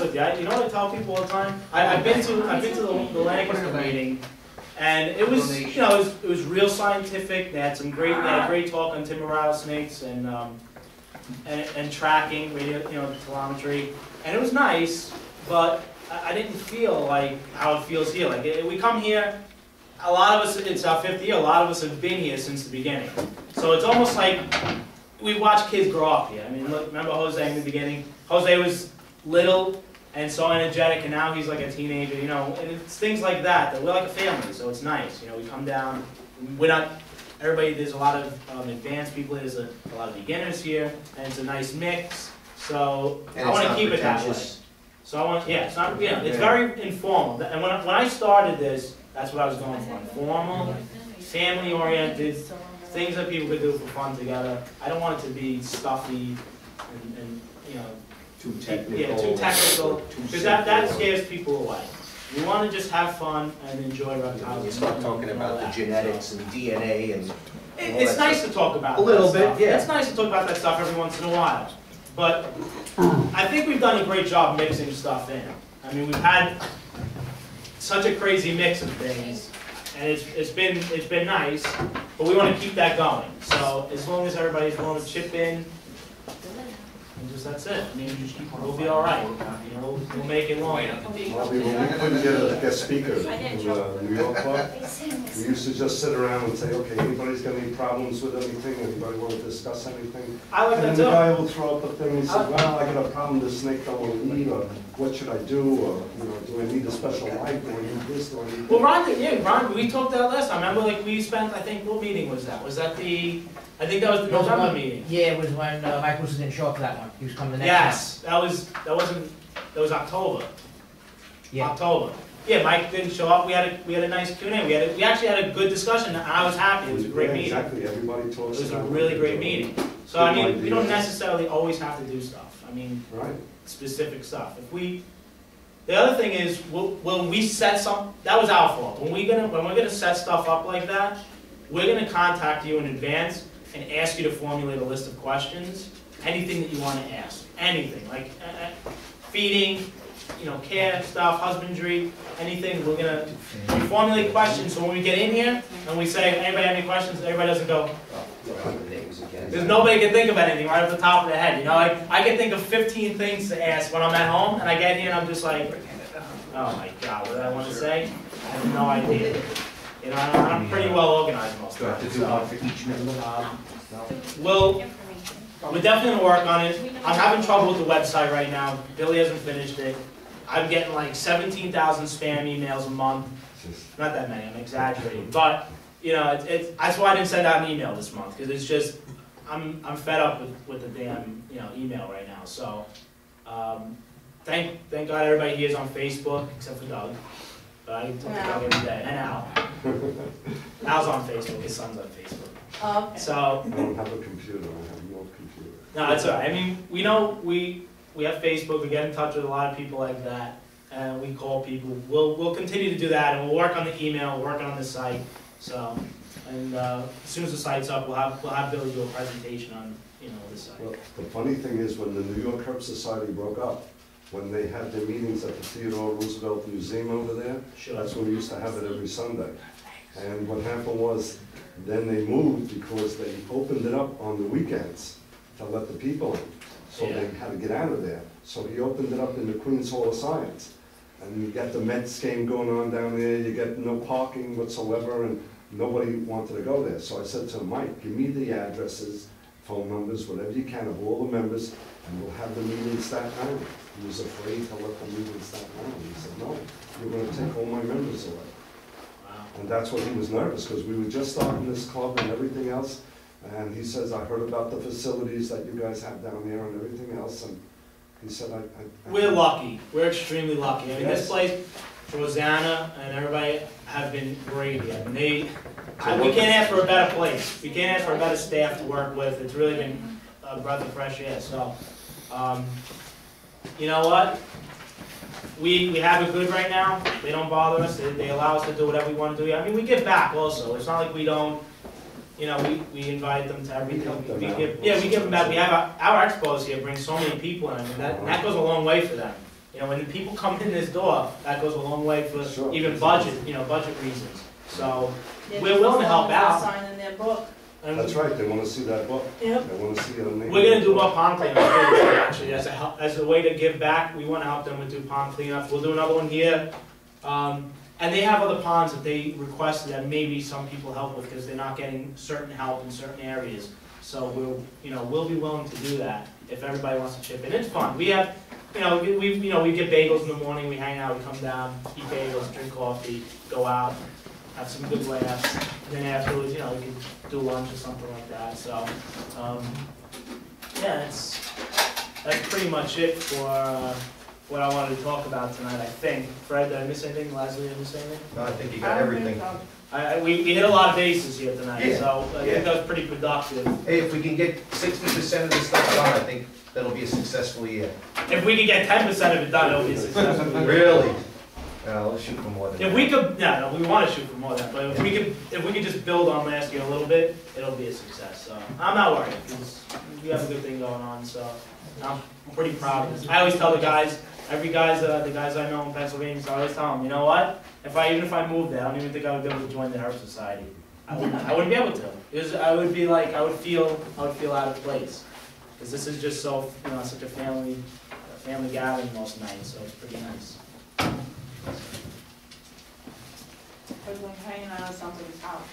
with you. You know what I tell people all the time? I've been to the Lancaster meeting, and it was, you know, it was real scientific. They had a great talk on timber rattlesnakes and tracking, radio, you know, telemetry, and it was nice. But I didn't feel like how it feels here. Like we come here, a lot of us, it's our 5th year. A lot of us have been here since the beginning. So it's almost like we watch kids grow up here. I mean, look, remember Jose in the beginning? Jose was little and so energetic, and now he's like a teenager. You know, and it's things like that we're like a family. So it's nice. You know, we come down. We're not everybody. There's a lot of advanced people. There's a lot of beginners here, and it's a nice mix. So I want to keep it that way. So I want, yeah, it's not, you know, it's very informal. And when I started this, that's what I was going for. Informal, family-oriented, things that people could do for fun together. I don't want it to be stuffy and you know, too technical. Yeah, too technical, because that scares people away. We want to just have fun and enjoy reptiles. You start talking about the genetics and DNA and it's nice to talk about a little bit, stuff. yeah. It's nice to talk about that stuff every once in a while. But I think we've done a great job mixing stuff in. I mean, we've had such a crazy mix of things, and it's been nice. But we want to keep that going. So as long as everybody's willing to chip in, and just that's it. I mean, we'll be all right. You know, we'll make it long. Bobby, when we couldn't get a guest speaker in the New York Club, we used to just sit around and say, okay, anybody's got any problems with anything? Anybody want to discuss anything? I like that And too. the guy will throw up a thing and say, well, I got a problem, the snake don't want to eat, or what should I do? Or, you know, do I need a special light? Do I need this? Do I need that? Well, Ron, we talked that last time. Remember, like we spent, I think, what meeting was that? Was that I think that was the November meeting. Yeah, it was when Mike Wilson didn't show up for that one. He was coming the next Yes, that was October. Yeah. October. Yeah, Mike didn't show up. We had a nice Q&A. We actually had a good discussion, and I was happy. It was a great meeting. Exactly, everybody talks. It was a really great meeting. So I mean, we don't necessarily always have to do stuff. I mean, right. Specific stuff. The other thing is, when we set some, that was our fault. When we're gonna set stuff up like that, we're gonna contact you in advance and ask you to formulate a list of questions, anything that you want to ask, anything, like feeding, you know, care stuff, husbandry, anything. We formulate questions, so when we get in here and we say, anybody have any questions, everybody doesn't go, there's nobody can think of anything right off the top of their head. You know, I can think of 15 things to ask when I'm at home, and I get here and I'm just like, oh my God, what do I want to say? I have no idea. You know, I'm pretty well organized most of the time. for each member. We're definitely gonna work on it. I'm having trouble with the website right now. Billy hasn't finished it. I'm getting like 17,000 spam emails a month. Not that many, I'm exaggerating. But, you know, that's why I didn't send out an email this month, because it's just, I'm fed up with the damn, you know, email right now. So, thank God everybody here is on Facebook, except for Doug. But I talk to Doug every day, and Al. Al's on Facebook, his son's on Facebook. Oh, okay. So, I don't have a computer, I have no computer. no, that's all right. I mean, we know we have Facebook, we get in touch with a lot of people like that, and we call people. We'll continue to do that, and we'll work on the email, working on the site. So, and as soon as the site's up, we'll have Billy do a presentation on, you know, the site. Well, the funny thing is, when the New York Herp Society broke up, when they had their meetings at the Theodore Roosevelt Museum over there, Sure. that's when we used to have it every Sunday. And what happened was, then they moved because they opened it up on the weekends to let the people in. So Yeah. they had to get out of there. So he opened it up in the Queens Hall of Science. And you get the Mets game going on down there, you get no parking whatsoever, and nobody wanted to go there. So I said to him, Mike, give me the addresses, phone numbers, whatever you can of all the members, and we'll have the meeting in Staten Island. He was afraid to let the meeting in Staten Island. He said, no, you're going to take all my members away. Wow. And that's what he was nervous, because we were just starting this club and everything else. And he says, I heard about the facilities that you guys have down there and everything else. And he said, We're lucky. We're extremely lucky. I mean, Yes. this place, Rosanna and everybody have been great. I mean, we can't ask for a better place. We can't ask for a better staff to work with. It's really been a breath of fresh air. So, you know what? We have it good right now. They don't bother us. They allow us to do whatever we want to do. I mean, we give back also. It's not like we don't, you know, we invite them to everything. We give them back. We have our expos here bring so many people in. I mean, that goes a long way for them. You know, when people come in this door, that goes a long way for Sure. even budget, you know, budget reasons. So, Yeah, we're willing to as help long as out. they're signing their book. and That's right, they wanna see that book, Yep. they wanna see your name. We're gonna do more pond cleanup, actually, as a way to give back, we wanna help them with do pond cleanup, we'll do another one here. And they have other ponds that they requested that maybe some people help with, because they're not getting certain help in certain areas. So we'll be willing to do that, if everybody wants to chip in, it's fun, we have, we get bagels in the morning, we hang out, we come down, eat bagels, drink coffee, go out, have some good laughs, and then afterwards, we can do lunch or something like that, so, yeah, that's pretty much it for, what I wanted to talk about tonight, I think. Fred, did I miss anything? Leslie, did I miss anything? No, I think you I got don't think everything. so. We hit a lot of bases here tonight, Yeah, so I yeah. think that was pretty productive. Hey, if we can get 60% of this stuff done, I think that'll be a successful year. If we could get 10% of it done, it'll be successful. Really? Let's shoot for more than that. If we could, no, we want to shoot for more than that, but if we could just build on last year a little bit, it'll be a success, so. I'm not worried, because we have a good thing going on, so I'm pretty proud of this. I always tell the guys, the guys I know in Pennsylvania, so I always tell them, you know what? Even if I moved there, I don't even think I would be able to join the Herb Society. I wouldn't be able to, because I would feel out of place. Because this is just so, such a family gathering most nights, so it's pretty nice. But when hanging out of somebody's house.